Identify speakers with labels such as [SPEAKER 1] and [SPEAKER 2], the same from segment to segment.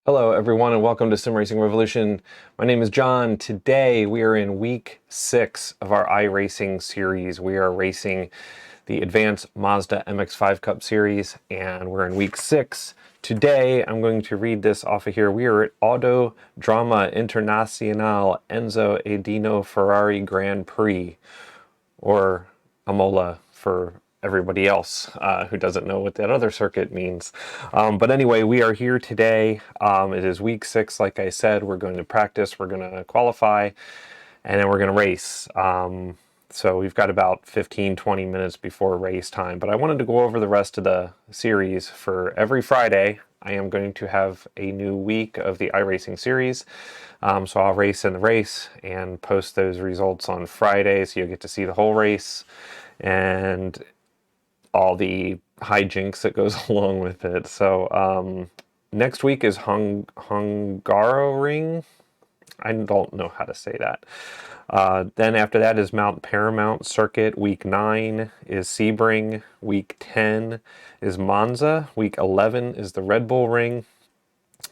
[SPEAKER 1] Hello everyone and welcome to Sim Racing Revolution. My name is John. Today we are in week 6 of our iRacing series. We are racing the Advanced Mazda MX-5 Cup series and we're in week 6. Today I'm going to read this off of here. We are at Auto Drama Internazionale Enzo Edino Ferrari Grand Prix, or Imola for everybody else who doesn't know what that other circuit means. But anyway, we are here today. It is week 6, like I said. We're going to practice, we're going to qualify, and then we're going to race. So we've got about 15-20 minutes before race time. But I wanted to go over the rest of the series. For every Friday, I am going to have a new week of the iRacing series. So I'll race in the race and post those results on Friday, so you'll get to see the whole race and all the hijinks that goes along with it. So next week is Hungaroring. I don't know how to say that. Then after that is Mount Paramount Circuit. Week 9 is Sebring. Week 10 is Monza. Week 11 is the Red Bull Ring.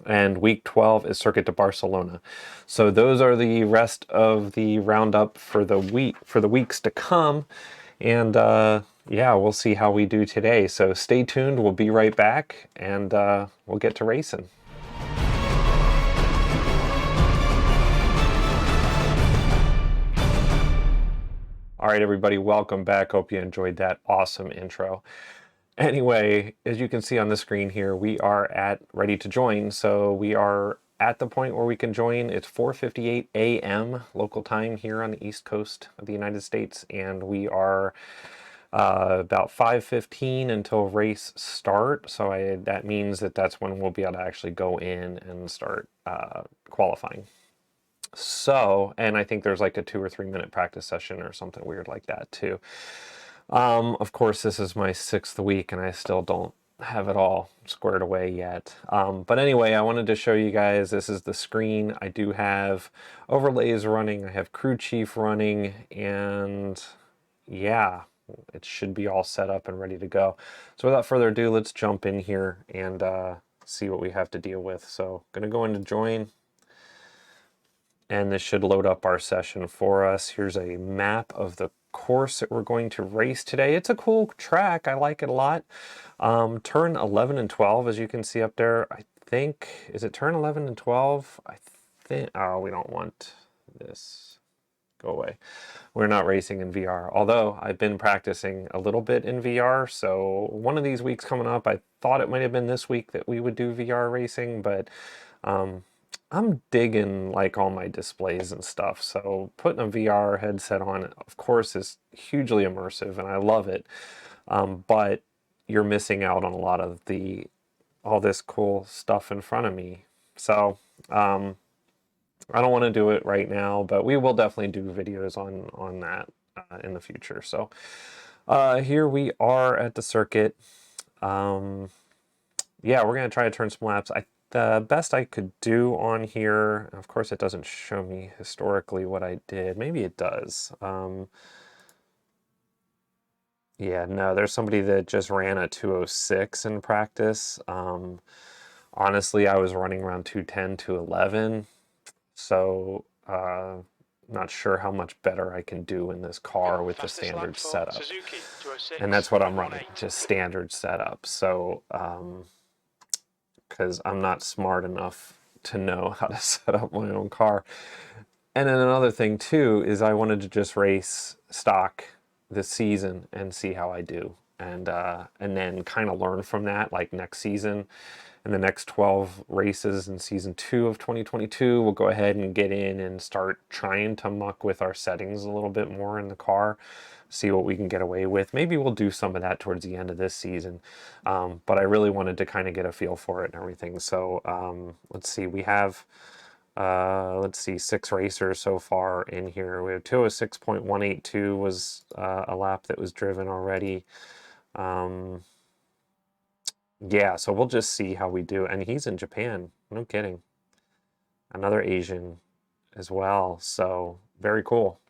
[SPEAKER 1] And week 12 is Circuit de Barcelona. So those are the rest of the roundup for the weeks to come. And yeah, we'll see how we do today. So stay tuned. We'll be right back, and we'll get to racing. All right, everybody, welcome back. Hope you enjoyed that awesome intro. Anyway, as you can see on the screen here, we are ready to join. So we are at the point where we can join. It's 4:58 a.m. local time here on the East Coast of the United States, and we are about 5:15 until race start. So that means that's when we'll be able to actually go in and start qualifying. So, and I think there's like a 2 or 3 minute practice session or something weird like that too. Of course, this is my 6th week and I still don't have it all squared away yet. But anyway, I wanted to show you guys, this is the screen. I do have overlays running, I have crew chief running, and yeah, it should be all set up and ready to go. So without further ado, let's jump in here and see what we have to deal with. So I'm gonna go into join, and this should load up our session for us. Here's a map of the course that we're going to race today. It's a cool track. I like it a lot. Turn 11 and 12, as you can see up there. I think, is it turn 11 and 12? I think, oh, we don't want this. Go away. We're not racing in VR, although I've been practicing a little bit in VR. So one of these weeks coming up, I thought it might have been this week that we would do VR racing, but I'm digging like all my displays and stuff. So putting a VR headset on, of course, is hugely immersive and I love it. But you're missing out on a lot of all this cool stuff in front of me. So I don't want to do it right now, but we will definitely do videos on that in the future. So here we are at the circuit. Yeah, we're going to try to turn some laps. The best I could do on here, of course it doesn't show me historically what I did. Maybe it does. Yeah, no, there's somebody that just ran a 2:06 in practice. Honestly, I was running around 2:10, 2:11. So, not sure how much better I can do in this car with the standard setup. And that's what I'm running, just standard setup. So, because I'm not smart enough to know how to set up my own car. And then another thing too is I wanted to just race stock this season and see how I do, and then kind of learn from that. Like next season, and the next 12 races in season 2 of 2022, we'll go ahead and get in and start trying to muck with our settings a little bit more in the car, see what we can get away with. Maybe we'll do some of that towards the end of this season, but I really wanted to kind of get a feel for it and everything. So let's see, we have 6 racers so far in here. We have 206.182 was a lap that was driven already. Yeah, so we'll just see how we do. And he's in Japan, no kidding. Another Asian as well, so very cool.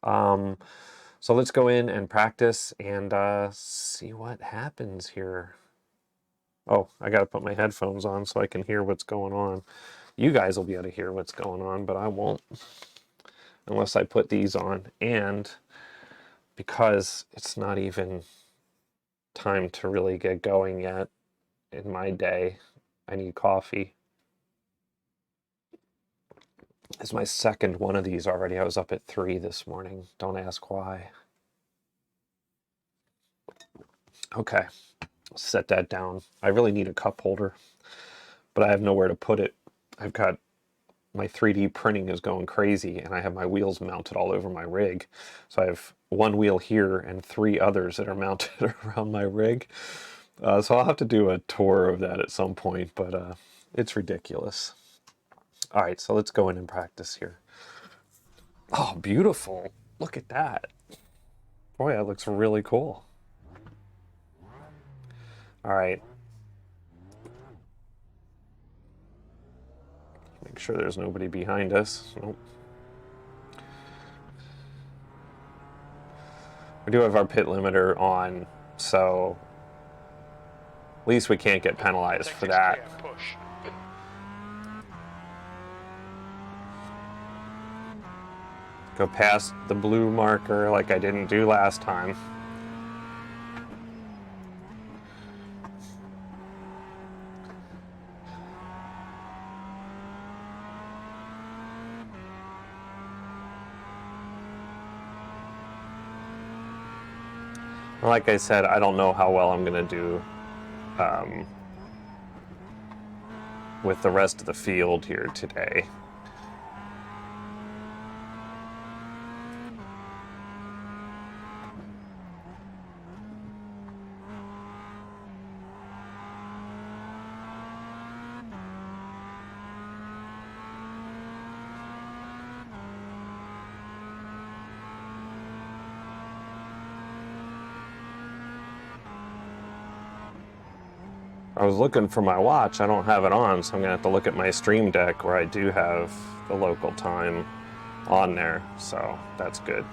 [SPEAKER 1] So let's go in and practice and see what happens here. Oh, I gotta put my headphones on so I can hear what's going on. You guys will be able to hear what's going on, but I won't unless I put these on. And because it's not even time to really get going yet in my day, I need coffee. It's my second one of these already. I was up at 3 this morning. Don't ask why. Okay, set that down. I really need a cup holder, but I have nowhere to put it. I've got my 3D printing is going crazy, and I have my wheels mounted all over my rig. So I have one wheel here and 3 others that are mounted around my rig. So I'll have to do a tour of that at some point, but it's ridiculous. All right, so let's go in and practice here. Oh, beautiful. Look at that. Boy, that looks really cool. All right. Make sure there's nobody behind us. Nope. We do have our pit limiter on, so at least we can't get penalized for that. Go past the blue marker like I didn't do last time. Like I said, I don't know how well I'm going to do with the rest of the field here today. I was looking for my watch. I don't have it on, so I'm gonna have to look at my stream deck where I do have the local time on there, so that's good.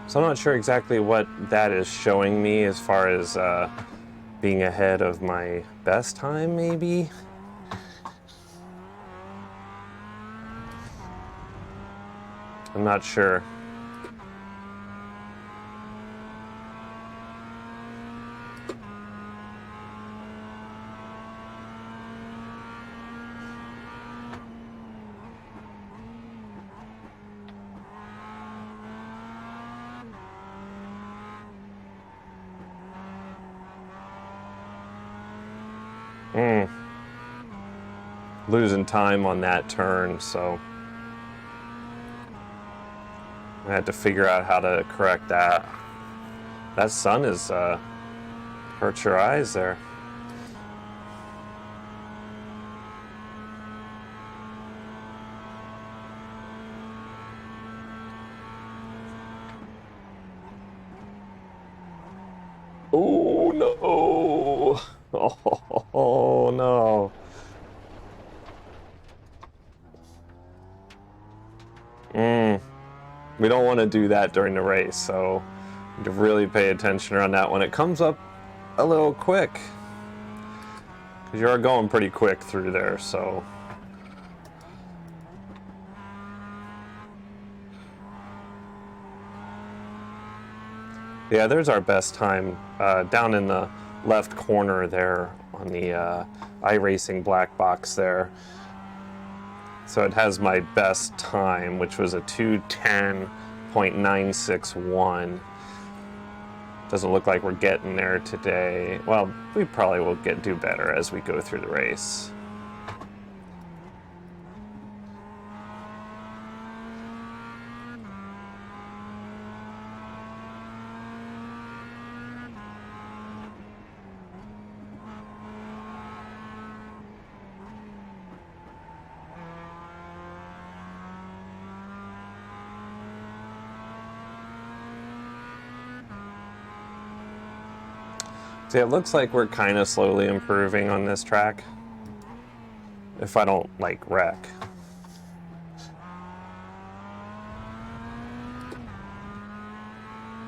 [SPEAKER 1] So I'm not sure exactly what that is showing me as far as being ahead of my best time, maybe? I'm not sure. Losing time on that turn, so I had to figure out how to correct that. That sun is hurts your eyes there. Oh no! Oh no! We don't want to do that during the race, so you have to really pay attention around that one. It comes up a little quick, because you are going pretty quick through there, so. Yeah, there's our best time, down in the left corner there on the iRacing black box there. So it has my best time, which was a 2:10.961. Doesn't look like we're getting there today. Well, we probably will do better as we go through the race. See, it looks like we're kind of slowly improving on this track. if I don't, like, wreck.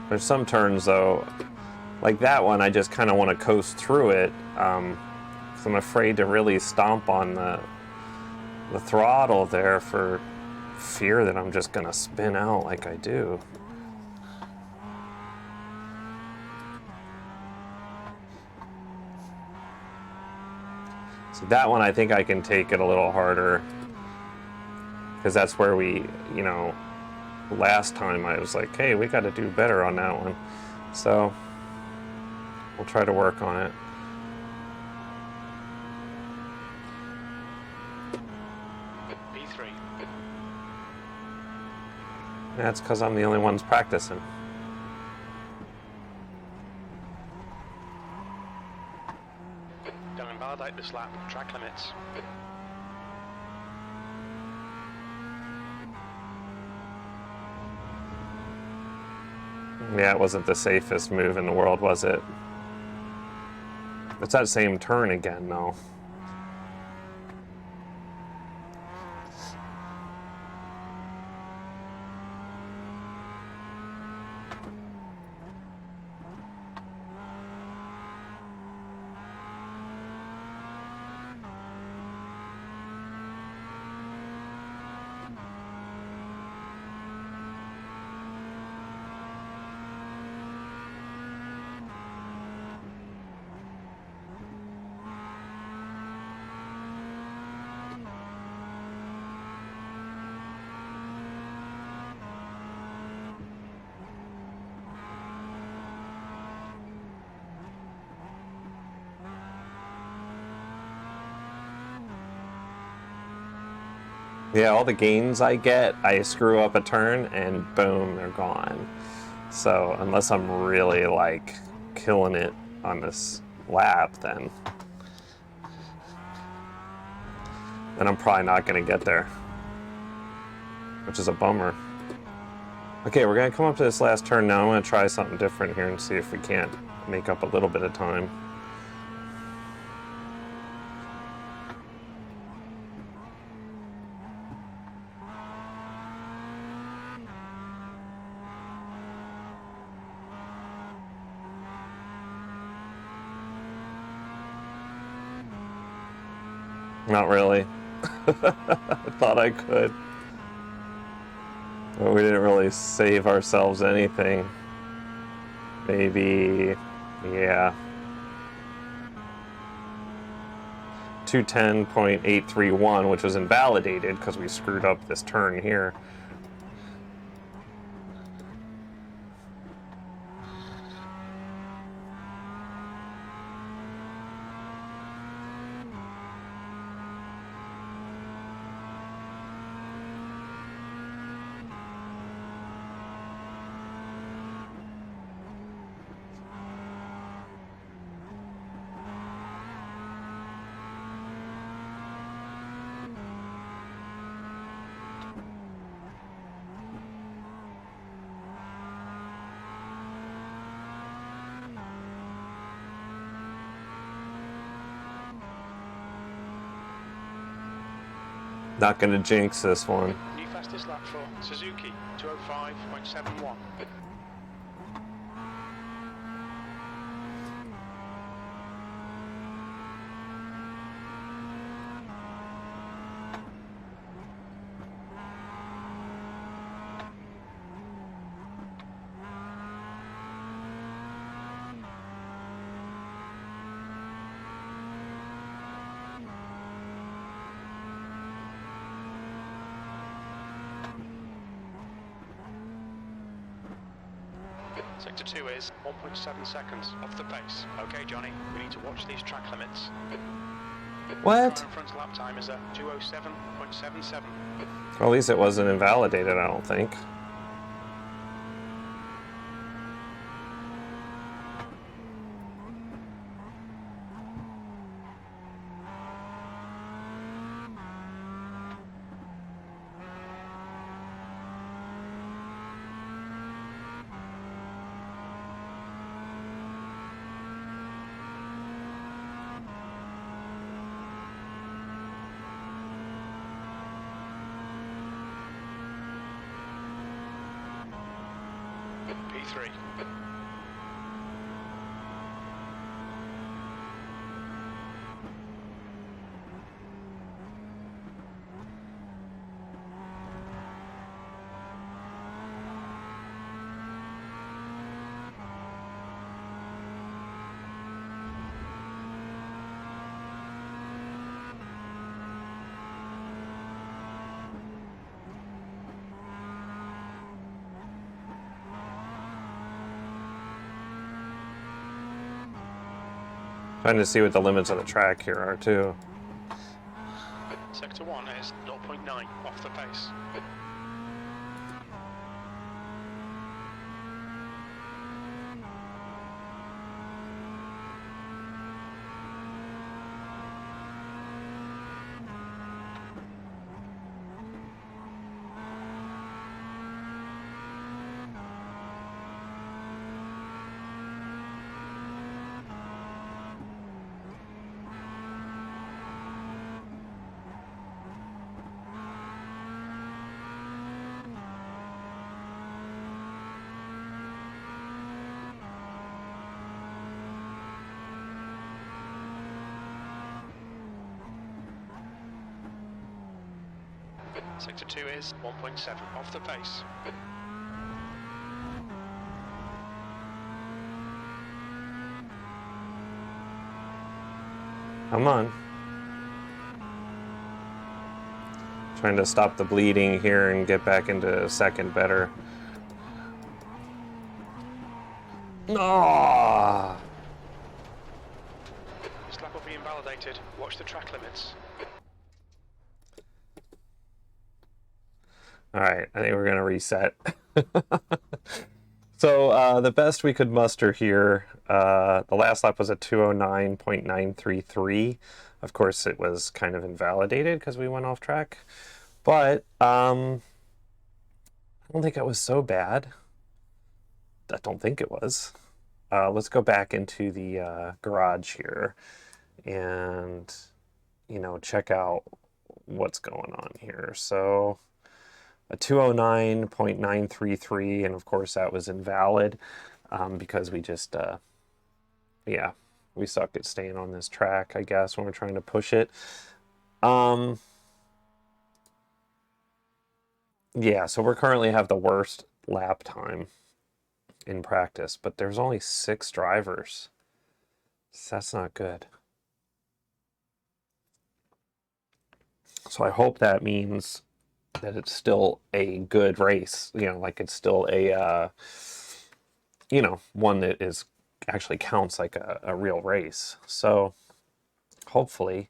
[SPEAKER 1] There's some turns, though, like that one, I just kind of want to coast through it, because I'm afraid to really stomp on the throttle there for fear that I'm just going to spin out like I do. So that one, I think I can take it a little harder, because that's where we, you know, last time I was like, hey, we got to do better on that one. So we'll try to work on it.
[SPEAKER 2] P3.
[SPEAKER 1] That's because I'm the only one's practicing.
[SPEAKER 2] Don't invalidate this lap. Track limits.
[SPEAKER 1] Yeah, it wasn't the safest move in the world, was it? It's that same turn again, though. Yeah, all the gains I get, I screw up a turn and boom, they're gone. So unless I'm really like killing it on this lap, then I'm probably not gonna get there, which is a bummer. Okay, we're gonna come up to this last turn now. I'm gonna try something different here and see if we can't make up a little bit of time. Not really. I thought I could. But we didn't really save ourselves anything. Maybe, yeah. 210.831, which was invalidated because we screwed up this turn here. Not gonna jinx this one.
[SPEAKER 2] New fastest lap for Suzuki, 205.71. Sector 2 is 1.7 seconds off the pace. Okay, Johnny, we need to watch these track limits.
[SPEAKER 1] What?
[SPEAKER 2] Front lap time is at 207.77.
[SPEAKER 1] Well, at least it wasn't invalidated, I don't think.
[SPEAKER 2] P3.
[SPEAKER 1] Trying to see what the limits of the track here are too.
[SPEAKER 2] Sector 1 is 0.9 off the pace. Sector 2 is 1.7 off the pace.
[SPEAKER 1] Come on. Trying to stop the bleeding here and get back into second better. No.
[SPEAKER 2] This lap will be invalidated. Watch the track limits.
[SPEAKER 1] All right, I think we're gonna reset. So the best we could muster here, the last lap was a 209.933. Of course, it was kind of invalidated because we went off track, but I don't think it was so bad. I don't think it was. Let's go back into the garage here and, check out what's going on here. So a 209.933, and of course that was invalid because we just, we suck at staying on this track, I guess, when we're trying to push it. Yeah, so we currently have the worst lap time in practice, but there's only 6 drivers. So that's not good. So I hope that means that it's still a good race, like it's still a, one that is actually counts like a real race. So hopefully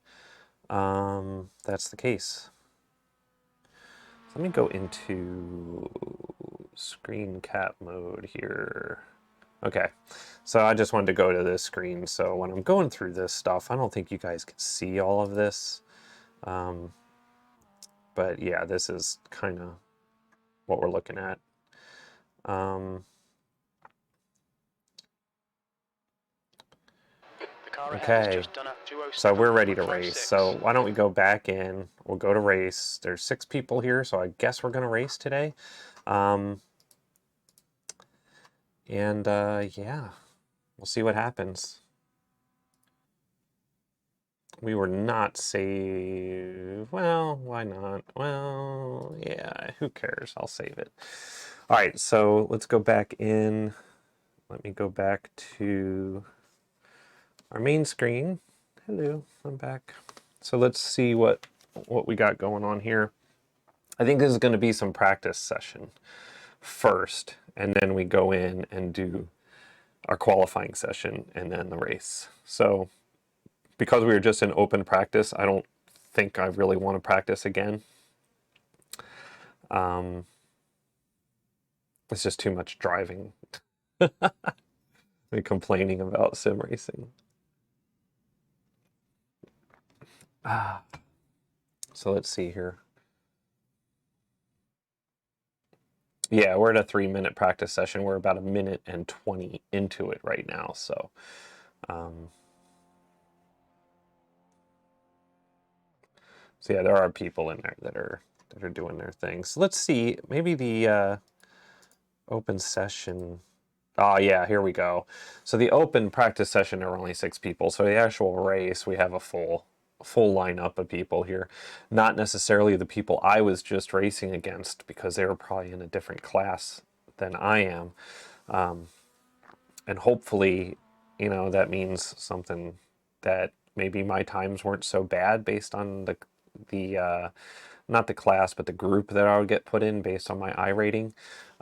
[SPEAKER 1] that's the case. Let me go into screen cap mode here. Okay, so I just wanted to go to this screen. So when I'm going through this stuff, I don't think you guys can see all of this. But yeah, this is kind of what we're looking at. Okay, so we're ready to race. So why don't we go back in? We'll go to race. There's 6 people here, so I guess we're going to race today. Yeah, we'll see what happens. We were not saved. Well, why not? Well, yeah, who cares? I'll save it. All right, so let's go back in. Let me go back to our main screen. Hello, I'm back. So let's see what we got going on here. I think this is going to be some practice session first, and then we go in and do our qualifying session and then the race. So because we were just in open practice, I don't think I really want to practice again. It's just too much driving and complaining about sim racing. So let's see here. Yeah, we're at a 3-minute practice session. We're about 1:20 into it right now. So, so yeah, there are people in there that are doing their thing. So let's see. Maybe the open session Oh yeah, here we go. So the open practice session, there were only 6 people. So the actual race, we have a full lineup of people here. Not necessarily the people I was just racing against, because they were probably in a different class than I am. And hopefully, you know, that means something, that maybe my times weren't so bad based on the not the class, but the group that I would get put in based on my iRating.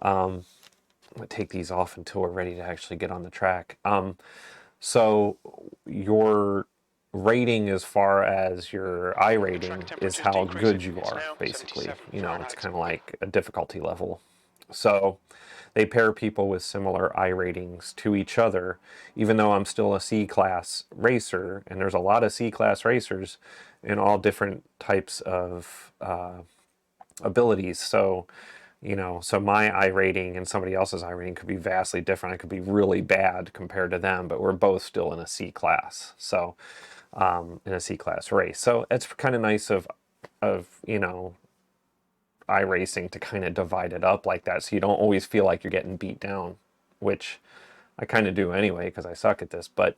[SPEAKER 1] I'm gonna take these off until we're ready to actually get on the track. So your rating as far as your iRating is how good you are, basically. You know, it's kind of like a difficulty level. So they pair people with similar iRatings to each other, even though I'm still a C-class racer, and there's a lot of C-class racers in all different types of abilities. So, you know, so my iRating and somebody else's iRating could be vastly different. I could be really bad compared to them, but we're both still in a C class. So, in a C class race. So it's kind of nice of you know, iRacing to kind of divide it up like that, so you don't always feel like you're getting beat down, which I kind of do anyway because I suck at this. But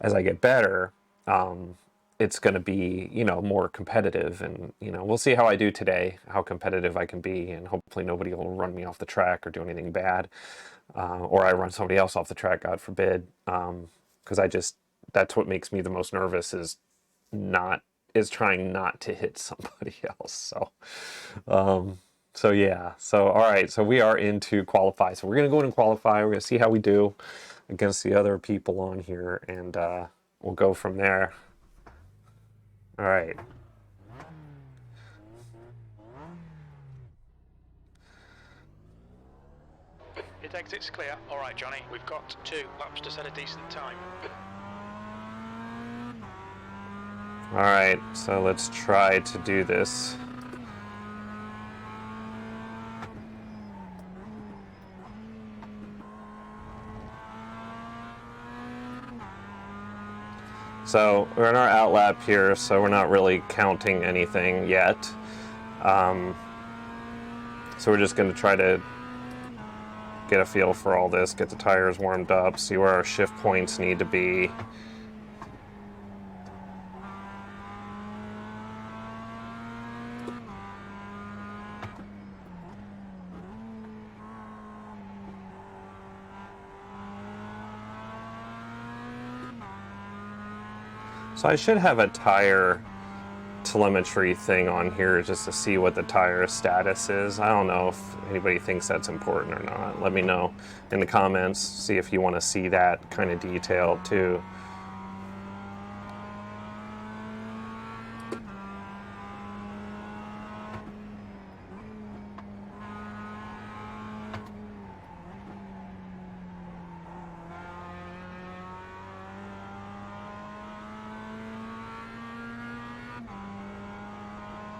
[SPEAKER 1] as I get better, it's going to be, you know, more competitive, and you know, we'll see how I do today, how competitive I can be, and hopefully nobody will run me off the track or do anything bad, or I run somebody else off the track, God forbid, because that's what makes me the most nervous, is trying not to hit somebody else. So yeah, so all right, so we are into qualify. So we're gonna go in and qualify. We're gonna see how we do against the other people on here, and we'll go from there. All right.
[SPEAKER 2] It exits clear. All right, Johnny, we've got 2 laps to set a decent time.
[SPEAKER 1] All right, so let's try to do this. So we're in our out lap here, so we're not really counting anything yet. So we're just going to try to get a feel for all this, get the tires warmed up, see where our shift points need to be. So I should have a tire telemetry thing on here just to see what the tire status is. I don't know if anybody thinks that's important or not. Let me know in the comments, see if you want to see that kind of detail too.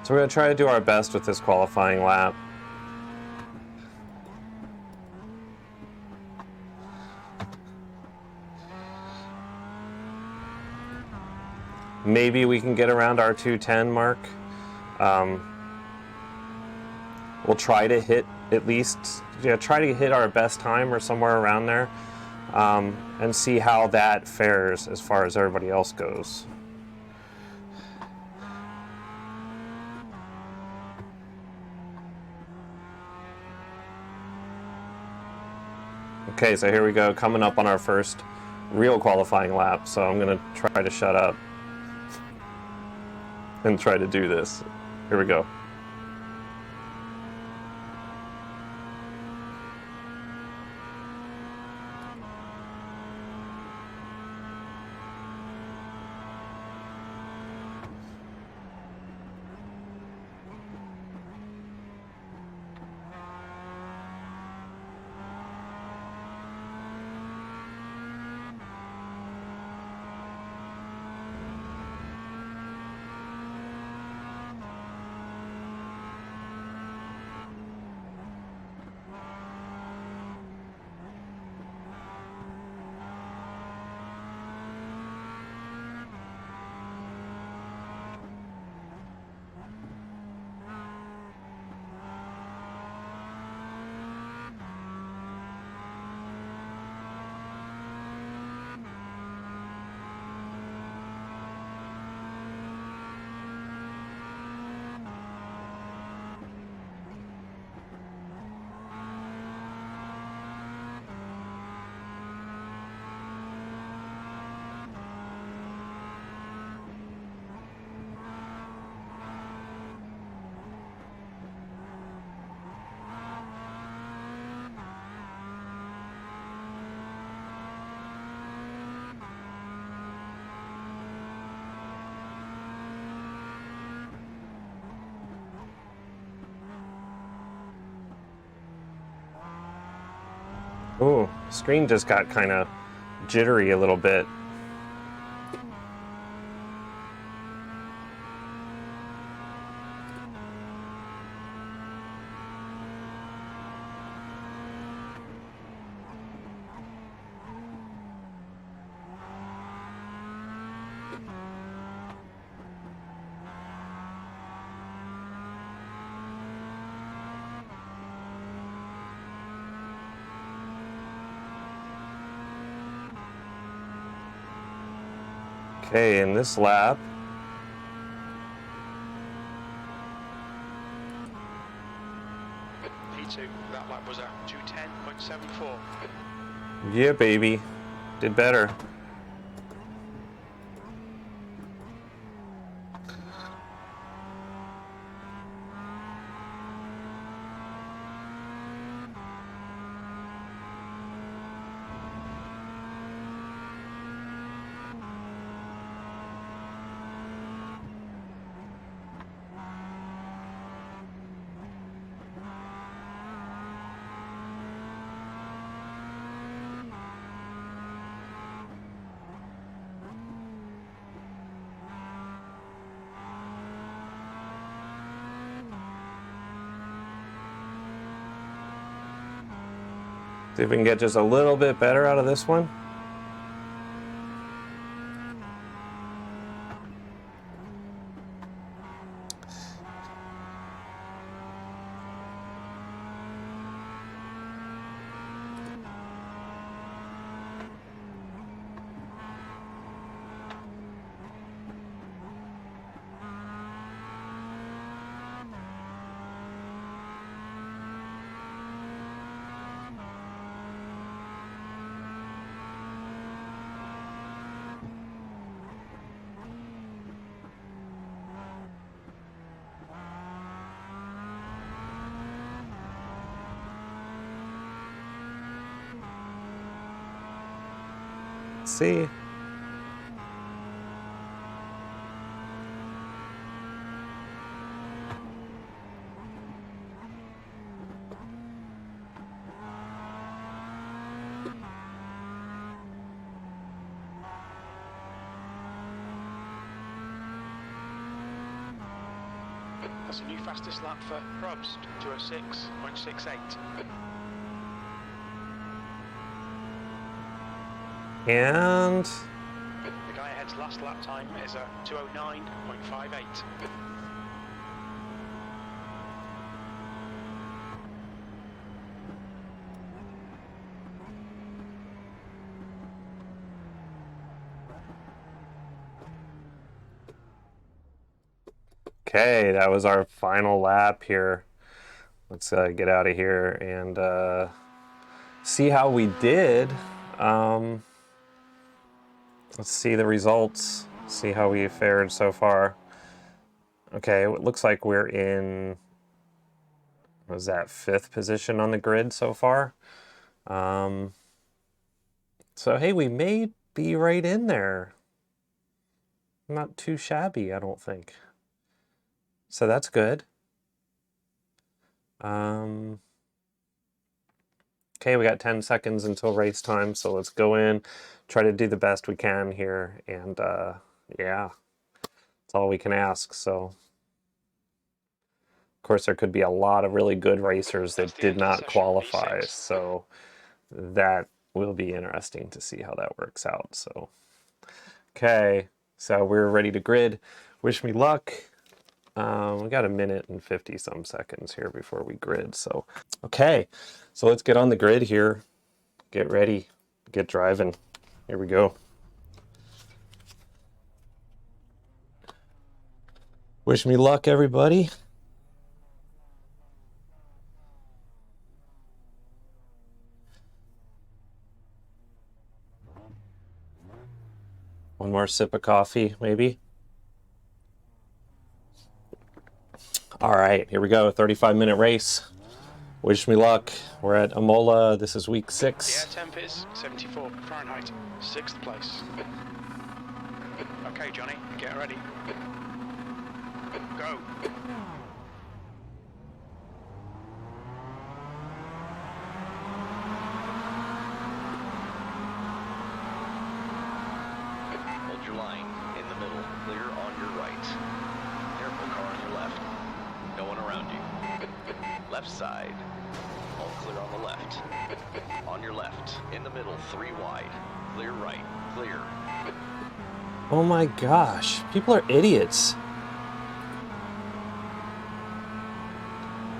[SPEAKER 1] So we're going to try to do our best with this qualifying lap. Maybe we can get around our 2:10 mark. We'll try to hit at least, try to hit our best time or somewhere around there, and see how that fares as far as everybody else goes. Okay, so here we go, coming up on our first real qualifying lap, so I'm going to try to shut up and try to do this. Here we go. Ooh, screen just got kind of jittery a little bit. Okay, in this lap,
[SPEAKER 2] P2, that lap was a 2:10.74.
[SPEAKER 1] yeah, baby, did better. See if we can get just a little bit better out of this one. Let's see.
[SPEAKER 2] That's a new fastest lap for Probst, 2:06.68.
[SPEAKER 1] And
[SPEAKER 2] The guy ahead's last lap time is a 2:09.58.
[SPEAKER 1] okay, that was our final lap here. Let's get out of here and see how we did. Let's see the results, see how we fared so far. Okay, it looks like we're in, what was that, 5th position on the grid so far. So hey, we may be right in there. Not too shabby, I don't think. So that's good. Okay, we got 10 seconds until race time, so let's go in, try to do the best we can here, and yeah, that's all we can ask. So, of course, there could be a lot of really good racers that did not qualify, so that will be interesting to see how that works out. So, okay, so we're ready to grid. Wish me luck. We got 1minute and 50 some seconds here before we grid. So, okay, so let's get on the grid here. Get ready, get driving. Here we go. Wish me luck, everybody. One more sip of coffee, maybe. All right, here we go. 35-minute race. Wish me luck. We're at Imola. This is week 6.
[SPEAKER 2] The air temp is 74 Fahrenheit, 6th place. Okay, Johnny, get ready. Go.
[SPEAKER 3] left side. All clear on the left. On your left. In the middle, 3 wide. Clear right. Clear.
[SPEAKER 1] Oh my gosh, people are idiots.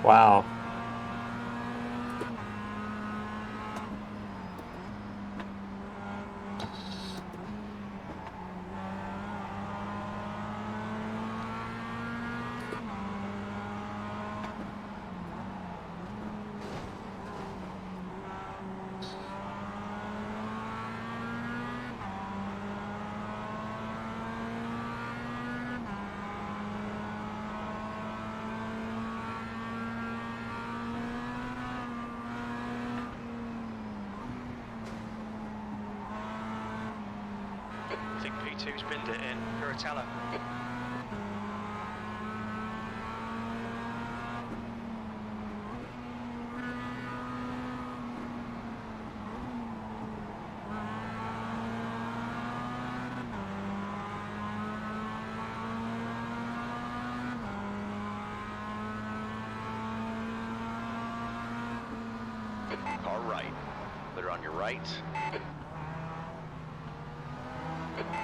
[SPEAKER 1] Wow.
[SPEAKER 2] I think P2's binned it in. Curatella.
[SPEAKER 3] Car right. Clear on your right.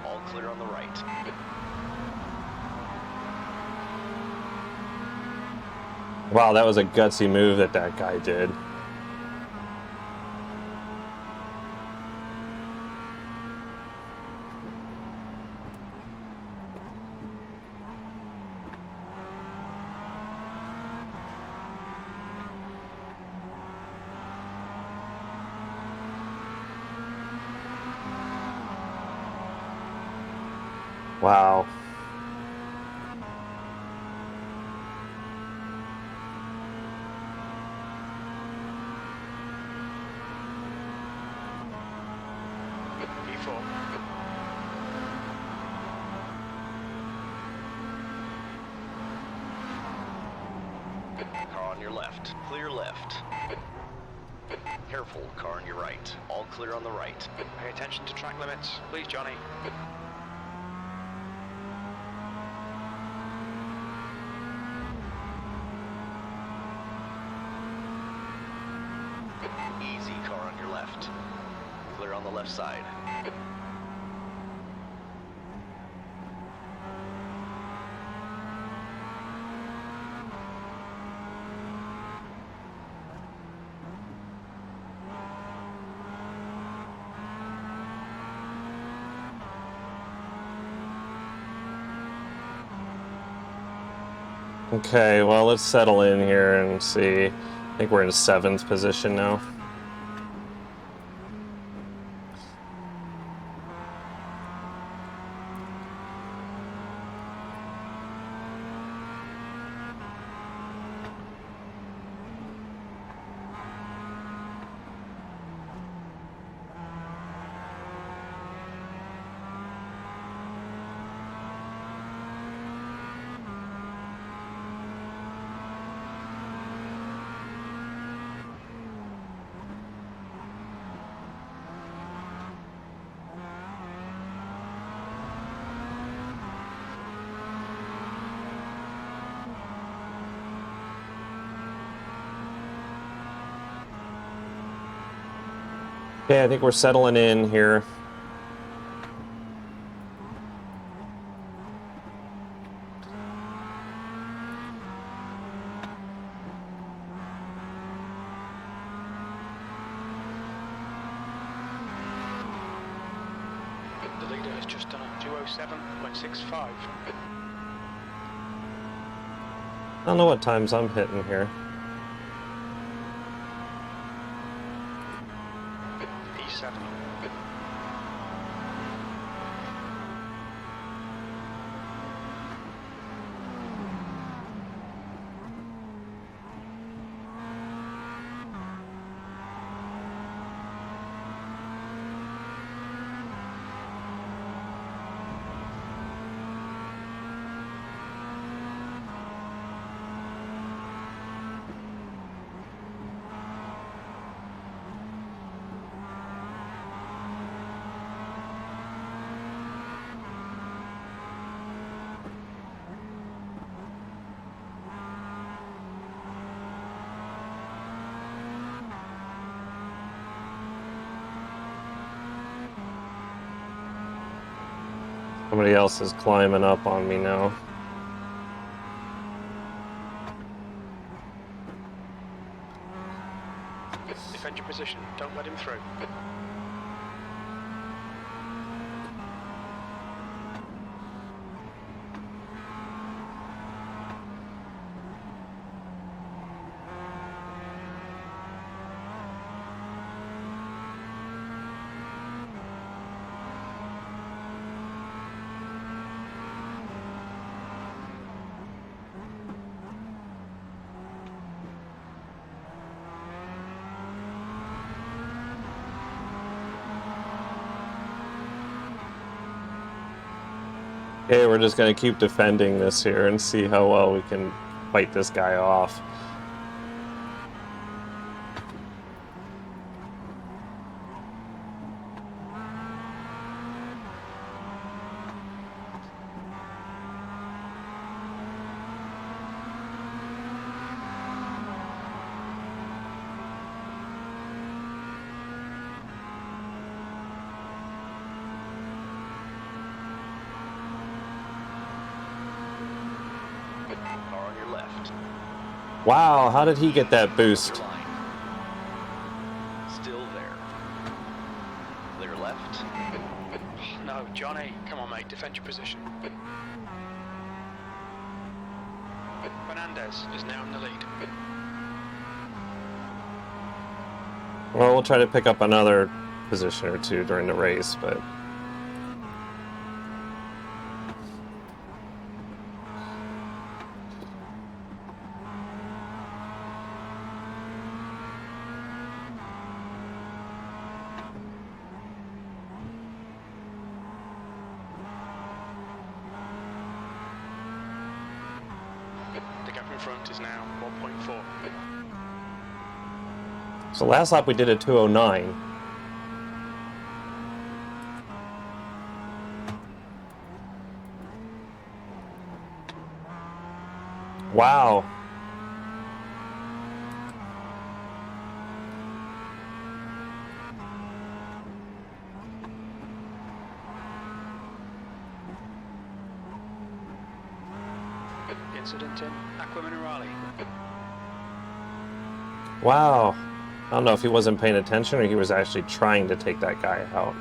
[SPEAKER 3] All clear on the right.
[SPEAKER 1] Wow, that was a gutsy move that guy did. Wow.
[SPEAKER 2] P4.
[SPEAKER 3] Car on your left. Clear left. Careful, car on your right. All clear on the right.
[SPEAKER 2] Pay attention to track limits. Please, Johnny.
[SPEAKER 3] Easy, car on your left. Clear on the left side.
[SPEAKER 1] Okay, well, let's settle in here and see. I think we're in 7th position now. Okay, I think we're settling in here.
[SPEAKER 2] The leader has just done a 207.65.
[SPEAKER 1] I don't know what times I'm hitting here.
[SPEAKER 2] P7.
[SPEAKER 1] Somebody else is climbing up on me now.
[SPEAKER 2] Defend your position. Don't let him through.
[SPEAKER 1] Okay, we're just going to keep defending this here and see how well we can fight this guy off.
[SPEAKER 3] Car on your left.
[SPEAKER 1] Wow, how did he get that boost?
[SPEAKER 3] Your line. Still there. Clear left.
[SPEAKER 2] No, Johnny. Come on, mate. Defend your position. Fernandez is now in the lead.
[SPEAKER 1] Well, we'll try to pick up another position or two during the race, but...
[SPEAKER 2] The gap in front is now 1.4.
[SPEAKER 1] So last lap we did a 2:09. Wow.
[SPEAKER 2] Incident in Aqua Minerale.
[SPEAKER 1] Wow. I don't know if he wasn't paying attention or he was actually trying to take that guy out.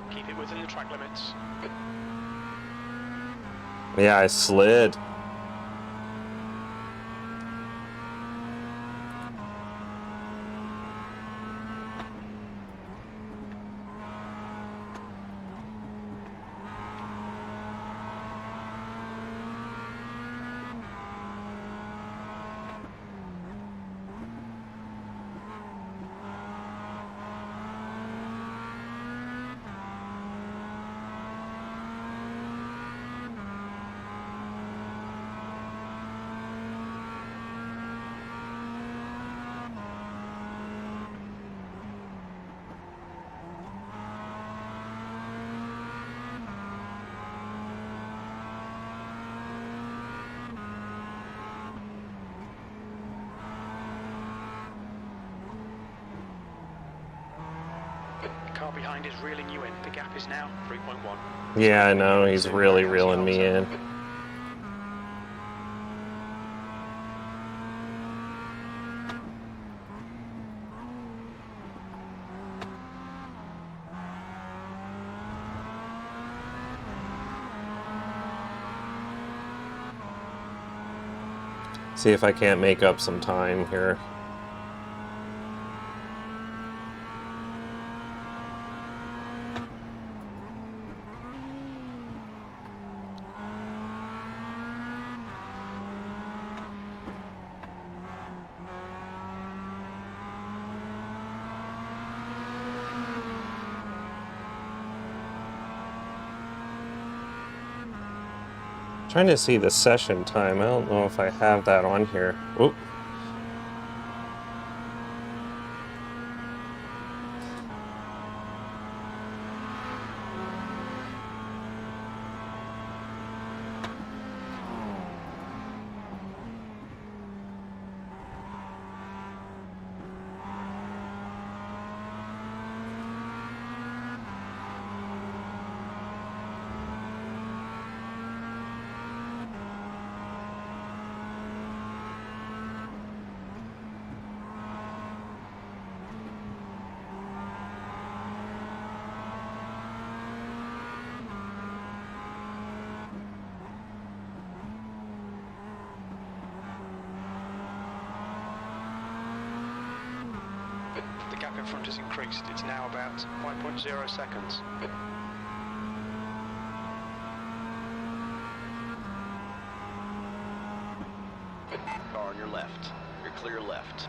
[SPEAKER 2] Keep it within the track limits.
[SPEAKER 1] Yeah, I slid.
[SPEAKER 2] The car behind is reeling you in. The gap is now 3.1.
[SPEAKER 1] Yeah, I know. He's really reeling me in. See if I can't make up some time here. Trying to see the session time. I don't know if I have that on here. Oop.
[SPEAKER 2] The gap in front has increased. It's now about 5.0 seconds.
[SPEAKER 3] Car on your left. You're clear left.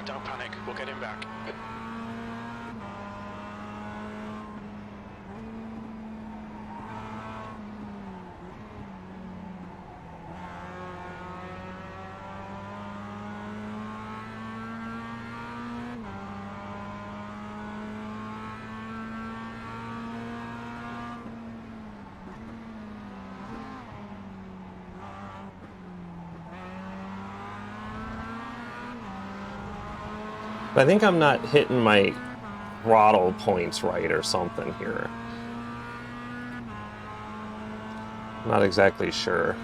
[SPEAKER 2] Don't panic, we'll get him back.
[SPEAKER 1] I think I'm not hitting my throttle points right or something here. Not exactly sure.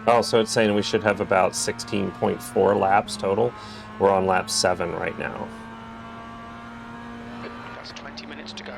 [SPEAKER 1] Oh, so it's saying we should have about 16.4 laps total. We're on lap 7 right now.
[SPEAKER 2] That's 20 minutes to go.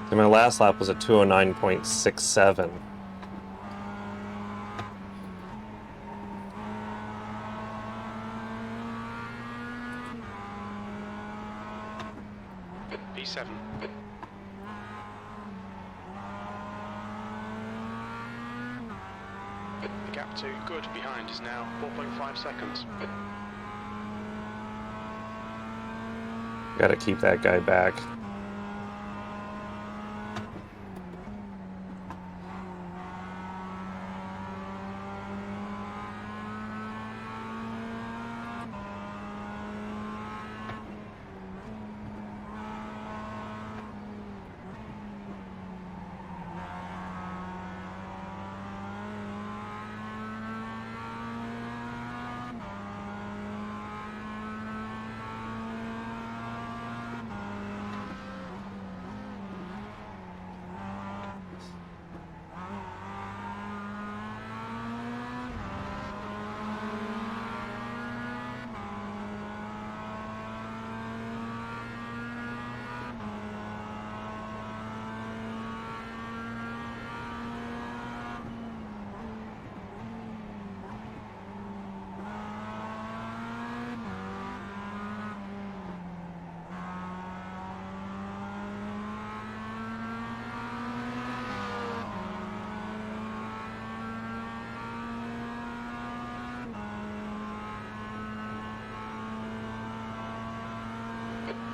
[SPEAKER 1] So my last lap was a 209.67.
[SPEAKER 2] P7. The gap to good behind is now 4.5 seconds.
[SPEAKER 1] Got to keep that guy back.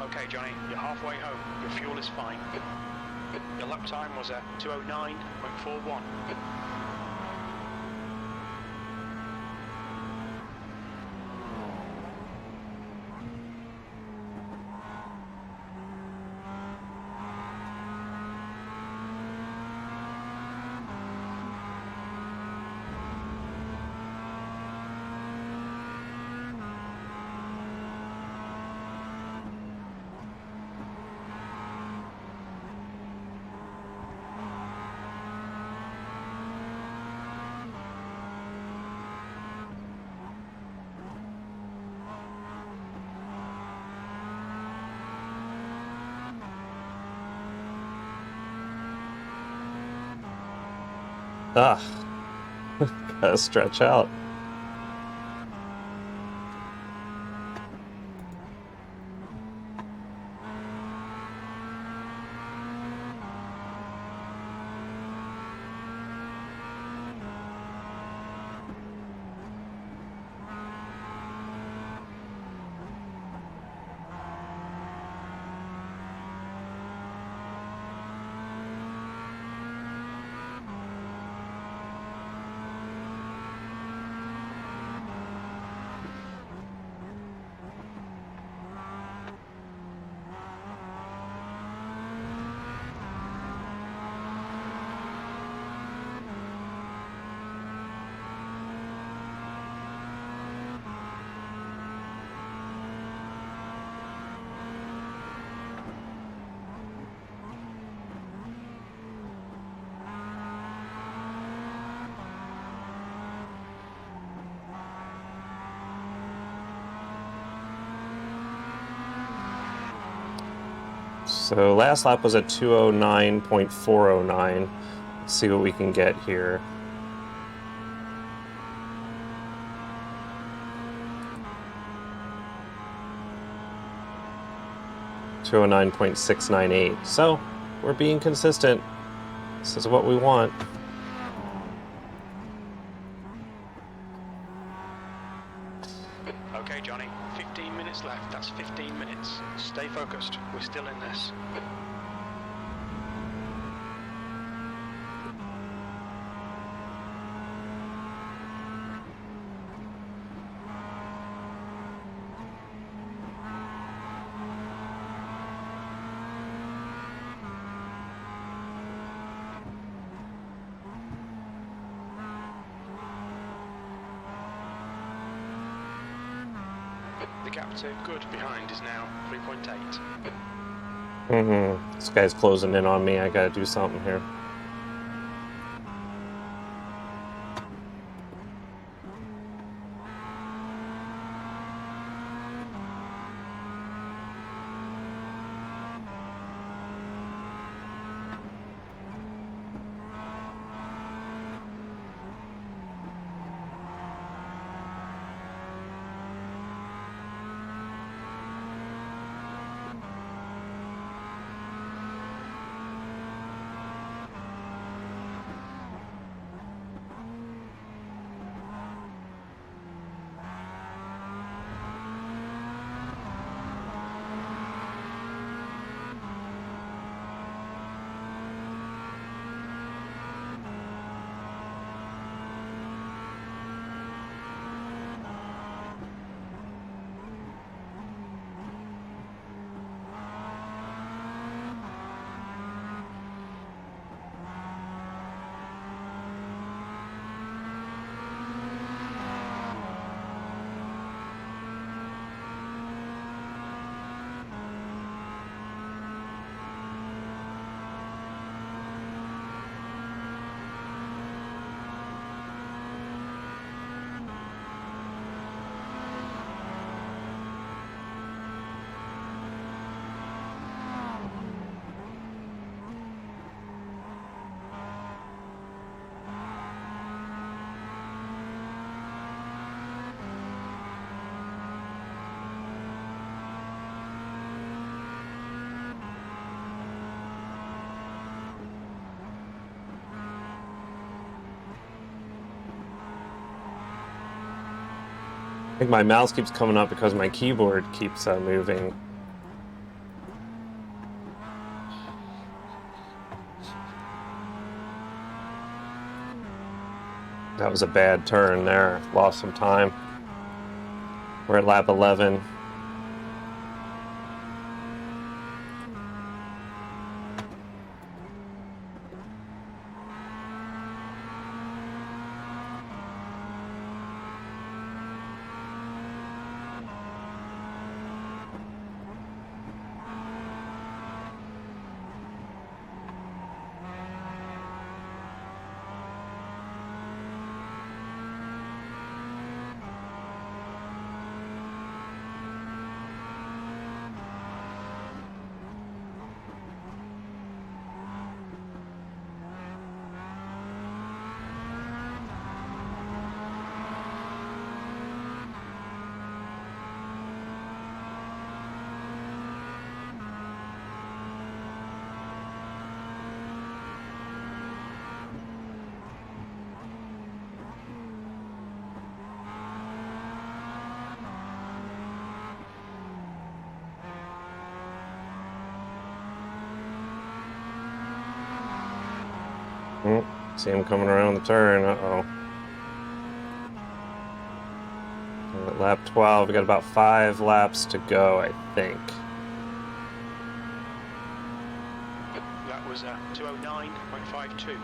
[SPEAKER 2] Okay, Johnny, you're halfway home. Your fuel is fine. Your lap time was a 209.41.
[SPEAKER 1] Ah, gotta stretch out. So last lap was a 209.409. Let's see what we can get here. .698. So we're being consistent. This is what we want.
[SPEAKER 2] Okay, Johnny, 15 minutes left. That's 15 minutes. Stay focused. We're still in this. The gap to good behind is now 3.8.
[SPEAKER 1] This guy's closing in on me. I gotta do something here. think my mouse keeps coming up because my keyboard keeps moving. That was a bad turn there. Lost some time. We're at lap 11. See him coming around the turn. Uh-oh. At lap 12, we got about 5 laps to go, I think.
[SPEAKER 2] That was 209.52.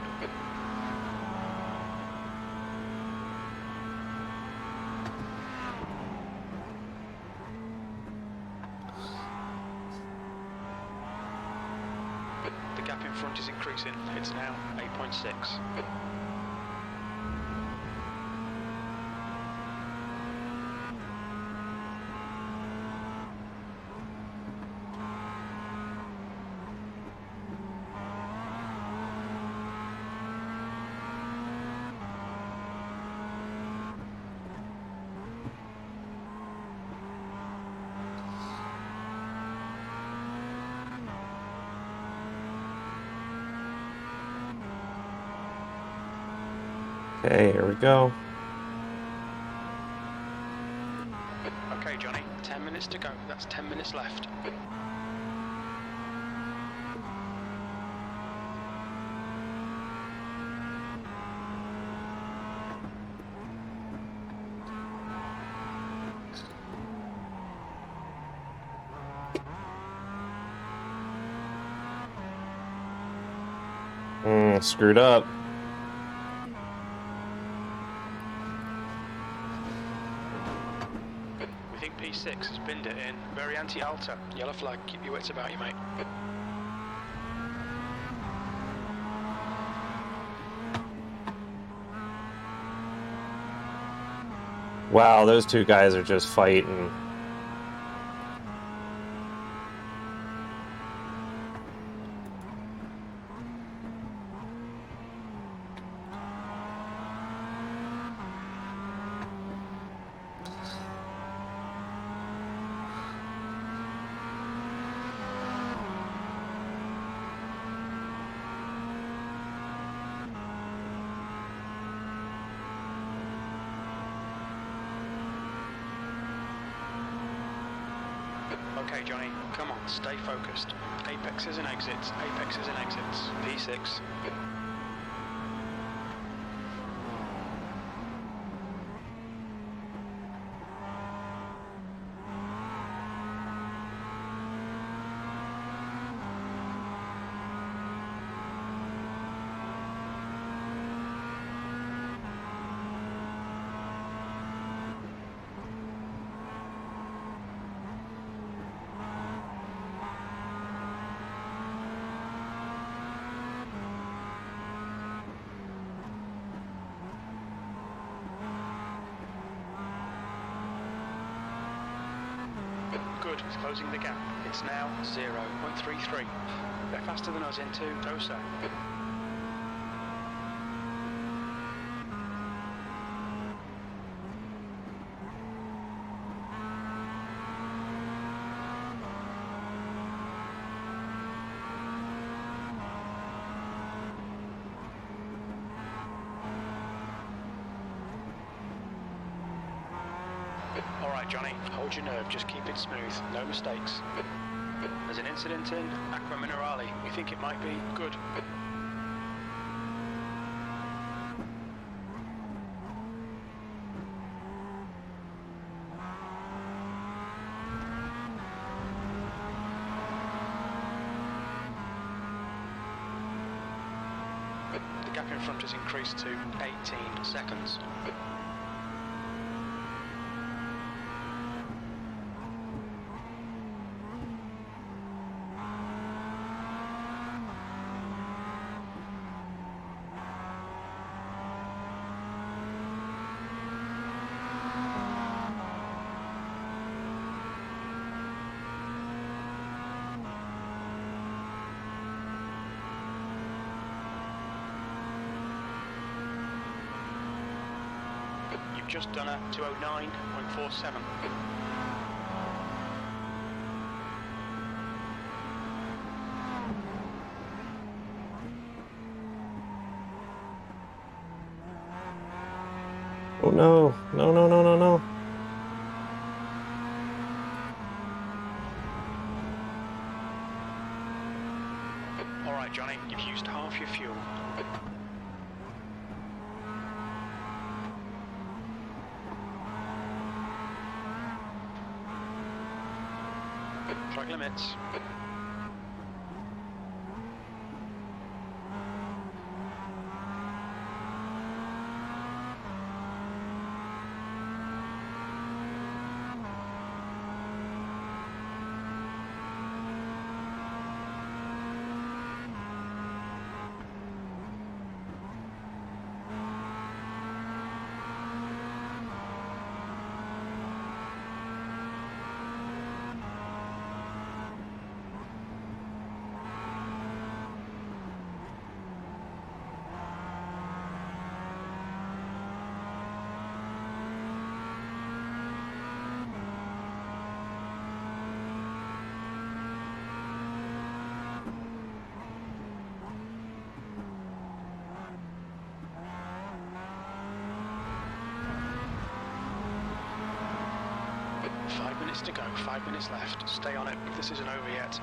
[SPEAKER 2] The gap in front is increasing. It's now 8.6.
[SPEAKER 1] Okay, here we go.
[SPEAKER 2] Okay, Johnny, 10 minutes to go. That's 10 minutes left.
[SPEAKER 1] Screwed up.
[SPEAKER 2] We think P6 has binned it in. Very anti-alta. Yellow flag. Keep your wits about you, mate.
[SPEAKER 1] Wow, those two guys are just fighting.
[SPEAKER 2] Okay, Johnny, come on, stay focused. Apexes and exits, apexes and exits. P6. Good, it's closing the gap. It's now 0.33. They're faster than us into Tosa. right, Johnny, hold your nerve, just keep it smooth, no mistakes. There's an incident in Aqua Minerale. We think it might be good. The gap in front has increased to 18 seconds. You've just done a 209.47.
[SPEAKER 1] Oh no, no, no, no, no, no.
[SPEAKER 2] All right, Johnny, you've used half your fuel. Track limits. To go, 5 minutes left. Stay on it. This isn't over yet.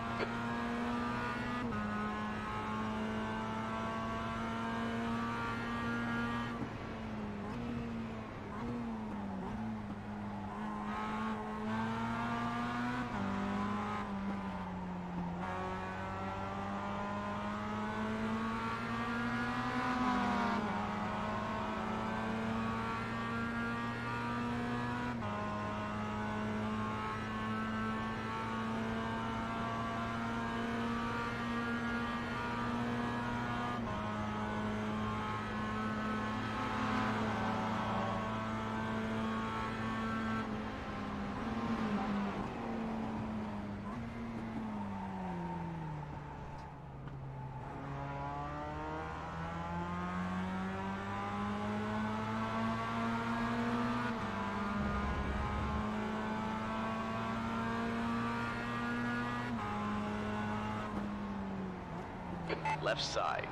[SPEAKER 3] Left side.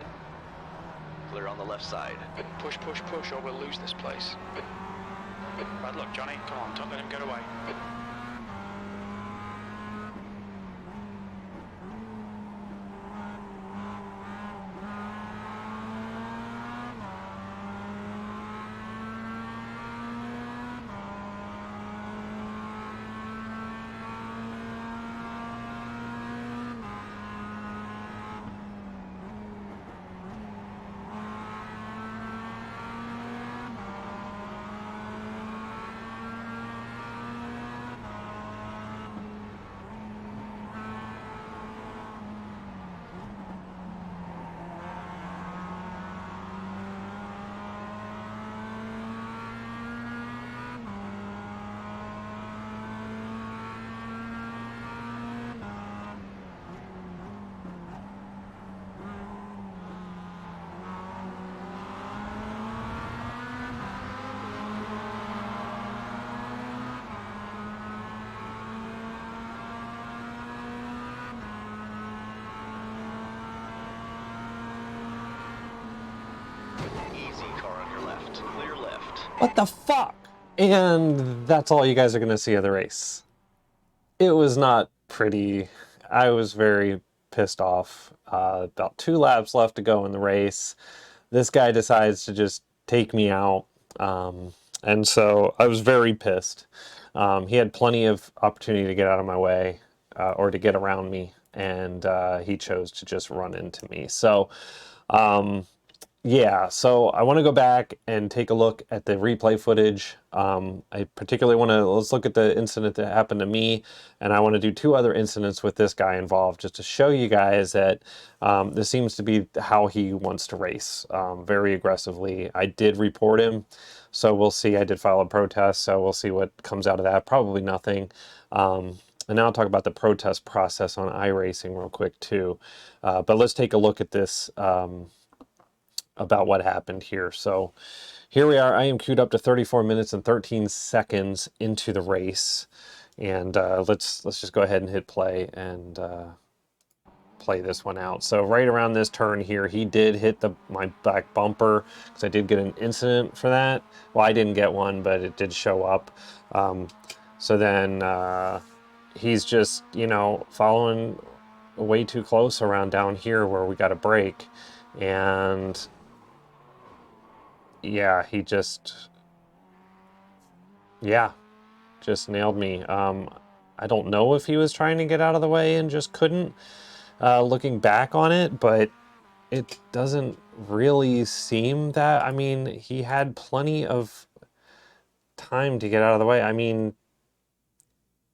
[SPEAKER 3] Clear on the left side.
[SPEAKER 2] Push, push, push, or we'll lose this place. Bad luck, Johnny. Come on, don't let him get away.
[SPEAKER 3] Easy car on your left. Clear left.
[SPEAKER 1] What the fuck? And that's all you guys are going to see of the race. It was not pretty. I was very pissed off. About 2 laps left to go in the race. This guy decides to just take me out. And so I was very pissed. He had plenty of opportunity to get out of my way or to get around me, and he chose to just run into me. So, yeah, so I want to go back and take a look at the replay footage. I particularly want to, let's look at the incident that happened to me, and I want to do 2 other incidents with this guy involved, just to show you guys that this seems to be how he wants to race, very aggressively. I did report him, so we'll see. I did file a protest, so we'll see what comes out of that. Probably nothing. And now I'll talk about the protest process on iRacing real quick too. But let's take a look at this about what happened here. So here we are. I am queued up to 34 minutes and 13 seconds into the race, and let's just go ahead and hit play and play this one out. So right around this turn here, he did hit my back bumper, because I did get an incident for that. Well, I didn't get one, but it did show up. So then he's just, you know, following way too close around down here where we got a break, and yeah, he just nailed me. I don't know if he was trying to get out of the way and just couldn't, looking back on it, but it doesn't really seem that. I mean, he had plenty of time to get out of the way. I mean,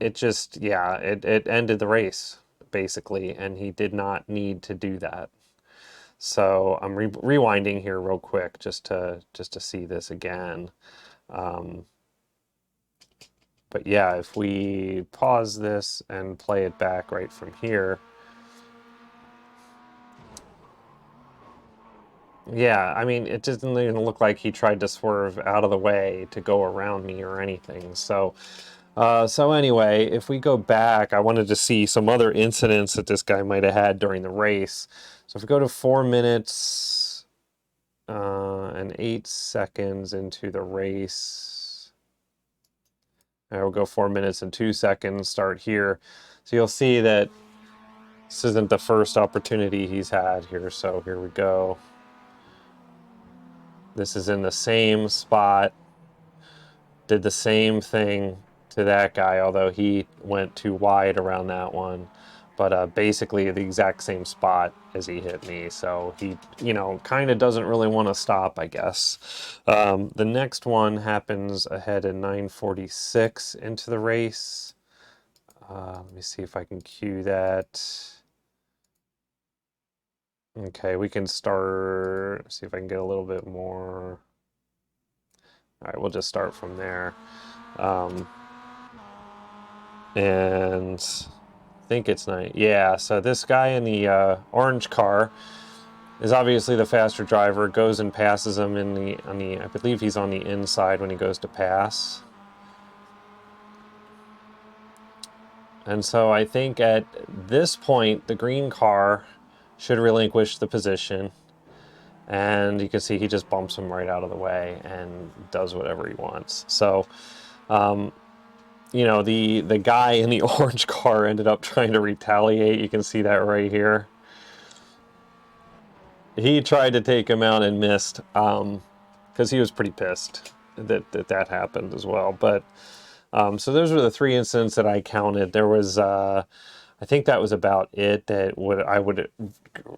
[SPEAKER 1] it just, yeah, it ended the race, basically, and he did not need to do that. So I'm rewinding here real quick just to see this again. But yeah, if we pause this and play it back right from here. Yeah, I mean, it doesn't even look like he tried to swerve out of the way to go around me or anything. So, so anyway, if we go back, I wanted to see some other incidents that this guy might have had during the race. So if we go to 4 minutes and 8 seconds into the race, I will go 4 minutes and 2 seconds, start here. So you'll see that this isn't the first opportunity he's had here. So here we go. This is in the same spot. Did the same thing to that guy, although he went too wide around that one. But basically the exact same spot as he hit me. So he, you know, kind of doesn't really want to stop, I guess. The next one happens ahead in 9:46 into the race. Let me see if I can cue that. Okay, we can start, see if I can get a little bit more. All right, we'll just start from there. And I think it's 9. Yeah, so this guy in the orange car is obviously the faster driver, goes and passes him on the, I believe he's on the inside when he goes to pass. And so I think at this point, the green car should relinquish the position. And you can see he just bumps him right out of the way and does whatever he wants. So, you know, the guy in the orange car ended up trying to retaliate. You can see that right here. He tried to take him out and missed, because he was pretty pissed that happened as well. But so those were the 3 incidents that I counted. There was, I think that was about it that I would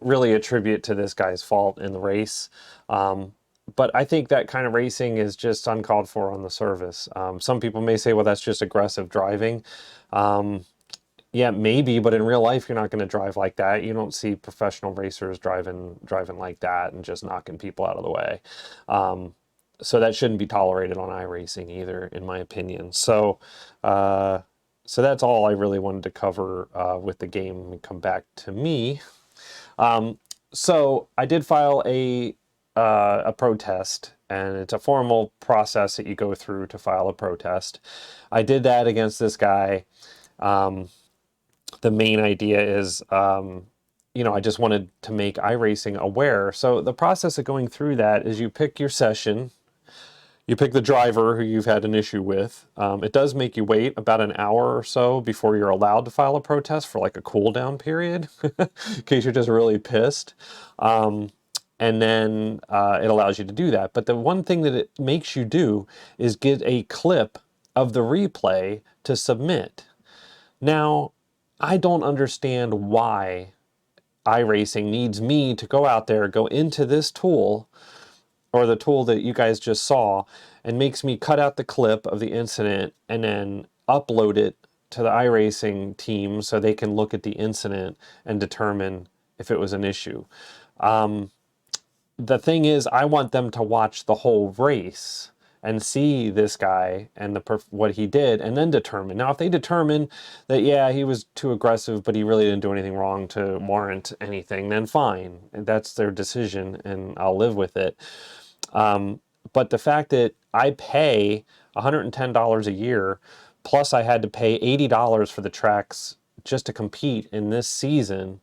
[SPEAKER 1] really attribute to this guy's fault in the race. But I think that kind of racing is just uncalled for on the service. Some people may say, well, that's just aggressive driving. Yeah, maybe, but in real life, you're not going to drive like that. You don't see professional racers driving like that and just knocking people out of the way. So that shouldn't be tolerated on iRacing either, in my opinion. So, so that's all I really wanted to cover with the game and come back to me. So I did file a protest, and it's a formal process that you go through to file a protest. I did that against this guy. The main idea is, you know, I just wanted to make iRacing aware. So the process of going through that is you pick your session, You pick the driver who you've had an issue with. It does make you wait about an hour or so before you're allowed to file a protest for like a cool down period, in case you're just really pissed. And then it allows you to do that. But the one thing that it makes you do is get a clip of the replay to submit. Now, I don't understand why iRacing needs me to go out there, go into this tool, or the tool that you guys just saw, and makes me cut out the clip of the incident and then upload it to the iRacing team so they can look at the incident and determine if it was an issue. The thing is, I want them to watch the whole race and see this guy and what he did, and then determine. Now, if they determine that, yeah, he was too aggressive, but he really didn't do anything wrong to warrant anything, then fine. That's their decision, and I'll live with it. But the fact that I pay $110 a year, plus I had to pay $80 for the tracks just to compete in this season,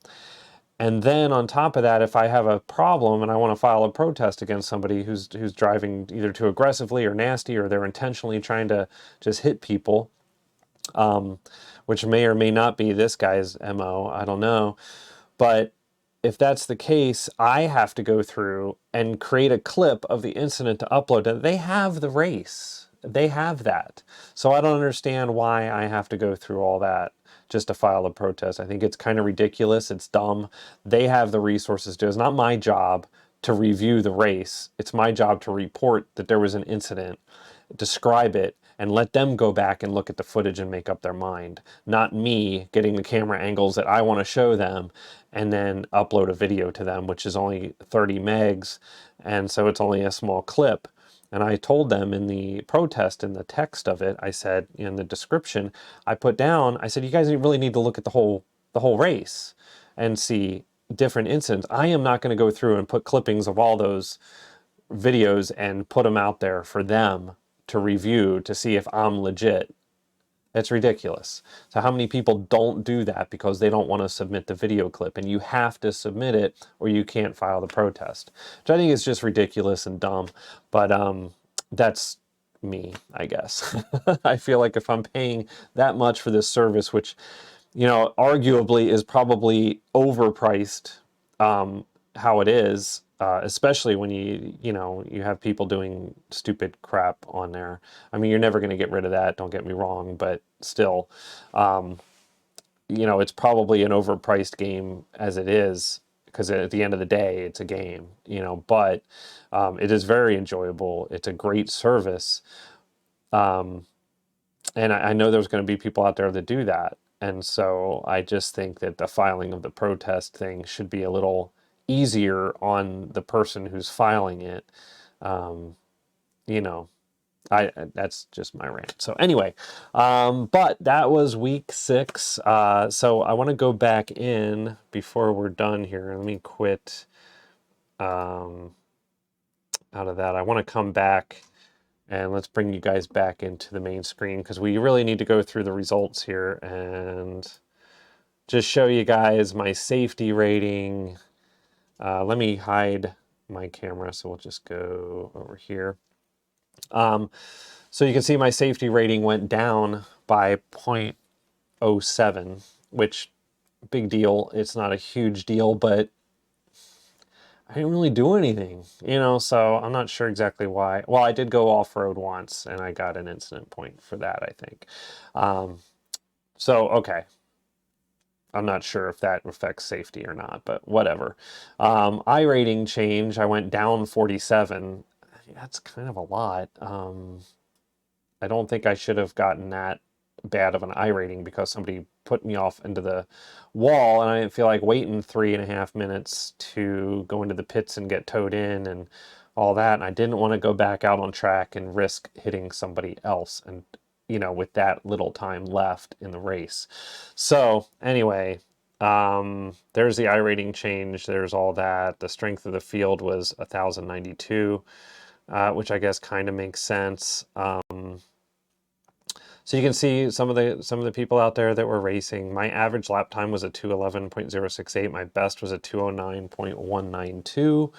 [SPEAKER 1] and then on top of that, if I have a problem and I want to file a protest against somebody who's driving either too aggressively or nasty, or they're intentionally trying to just hit people, which may or may not be this guy's MO, I don't know. But if that's the case, I have to go through and create a clip of the incident to upload. They have the race. They have that. So I don't understand why I have to go through all that just to file a protest. I think it's kind of ridiculous. It's dumb. They have the resources to. It's not my job to review the race. It's my job to report that there was an incident, describe it, and let them go back and look at the footage and make up their mind. Not me getting the camera angles that I want to show them and then upload a video to them, which is only 30 megs, and so it's only a small clip. And I told them in the protest, in the text of it, I said, in the description, I put down, I said, you guys really need to look at the whole race and see different incidents. I am not going to go through and put clippings of all those videos and put them out there for them to review to see if I'm legit. It's ridiculous. So how many people don't do that because they don't want to submit the video clip, and you have to submit it or you can't file the protest, which I think is just ridiculous and dumb. But that's me, I guess. I feel like if I'm paying that much for this service, which, you know, arguably is probably overpriced, how it is, especially when you have people doing stupid crap on there. I mean, you're never going to get rid of that, don't get me wrong, but still, it's probably an overpriced game as it is, because at the end of the day, it's a game, but it is very enjoyable. It's a great service. And I know there's going to be people out there that do that. And so I just think that the filing of the protest thing should be a little easier on the person who's filing it. That's just my rant. So anyway, but that was week 6. So I want to go back in before we're done here. Let me quit out of that. I want to come back and let's bring you guys back into the main screen, because we really need to go through the results here and just show you guys my safety rating. Let me hide my camera, so we'll just go over here. So you can see my safety rating went down by 0.07, which, big deal. It's not a huge deal, but I didn't really do anything, so I'm not sure exactly why. Well, I did go off-road once, and I got an incident point for that, I think. So, okay. I'm not sure if that affects safety or not, but whatever. iRating change, I went down 47. That's kind of a lot. I don't think I should have gotten that bad of an iRating because somebody put me off into the wall, and I didn't feel like waiting 3.5 minutes to go into the pits and get towed in and all that. And I didn't want to go back out on track and risk hitting somebody else, and with that little time left in the race. So anyway, there's the iRating change. There's all that. The strength of the field was 1,092, which I guess kind of makes sense. So you can see some of the people out there that were racing. My average lap time was a 2:11.068. My best was a 2:09.192.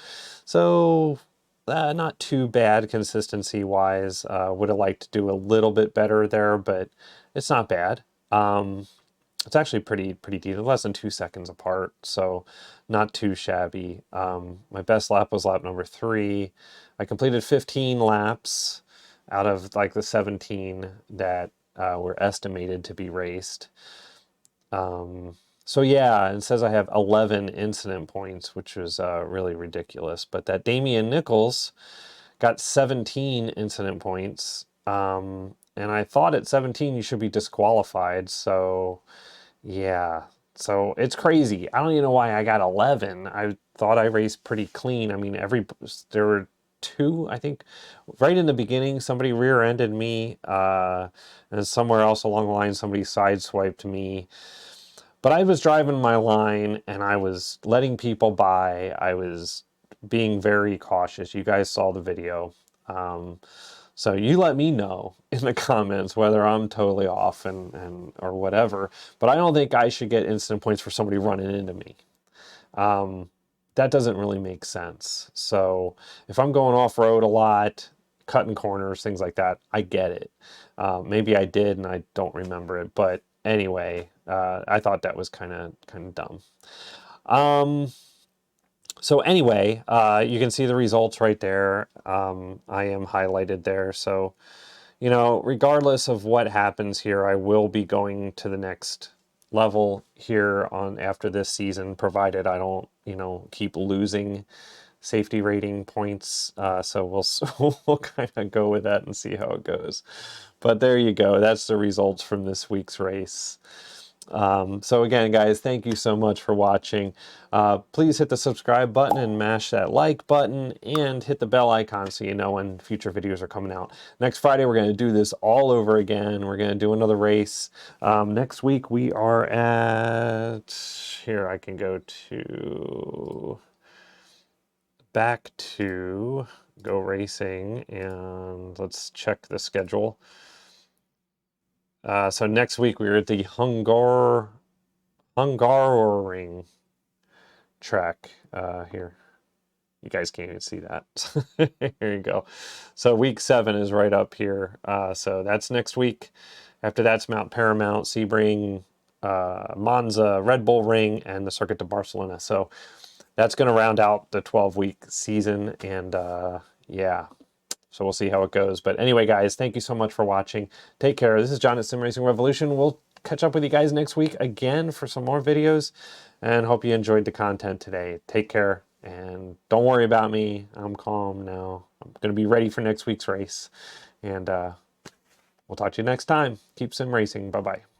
[SPEAKER 1] So not too bad consistency-wise. Would have liked to do a little bit better there, but it's not bad. It's actually pretty decent, less than 2 seconds apart, so not too shabby. My best lap was lap number 3. I completed 15 laps out of like the 17 that were estimated to be raced. So yeah, it says I have 11 incident points, which was really ridiculous. But that Damian Nichols got 17 incident points, and I thought at 17 you should be disqualified. So yeah, so it's crazy. I don't even know why I got 11. I thought I raced pretty clean. I mean, there were 2, I think, right in the beginning. Somebody rear-ended me, and somewhere else along the line, somebody sideswiped me. But I was driving my line, and I was letting people by. I was being very cautious. You guys saw the video. So you let me know in the comments whether I'm totally off and or whatever. But I don't think I should get incident points for somebody running into me. That doesn't really make sense. So if I'm going off-road a lot, cutting corners, things like that, I get it. Maybe I did and I don't remember it. But anyway, I thought that was kind of dumb. So anyway, you can see the results right there. I am highlighted there. So, you know, regardless of what happens here, I will be going to the next level here on after this season, provided I don't, you know, keep losing safety rating points. So we'll kind of go with that and see how it goes. But there you go. That's the results from this week's race. So again, guys, thank you so much for watching. Please hit the subscribe button and mash that like button and hit the bell icon so you know when future videos are coming out. Next Friday, we're going to do this all over again. We're going to do another race. Next week, we are at... Here, I can go to... Back to Go Racing, and let's check the schedule. So next week we're at the Hungaroring track here. You guys can't even see that. Here you go. So week 7 is right up here. So that's next week. After that's Mount Paramount, Sebring, Monza, Red Bull Ring, and the Circuit de Barcelona. So that's going to round out the 12-week season. And yeah. So we'll see how it goes. But anyway, guys, thank you so much for watching. Take care. This is John at Sim Racing Revolution. We'll catch up with you guys next week again for some more videos. And hope you enjoyed the content today. Take care. And don't worry about me. I'm calm now. I'm going to be ready for next week's race. And we'll talk to you next time. Keep sim racing. Bye-bye.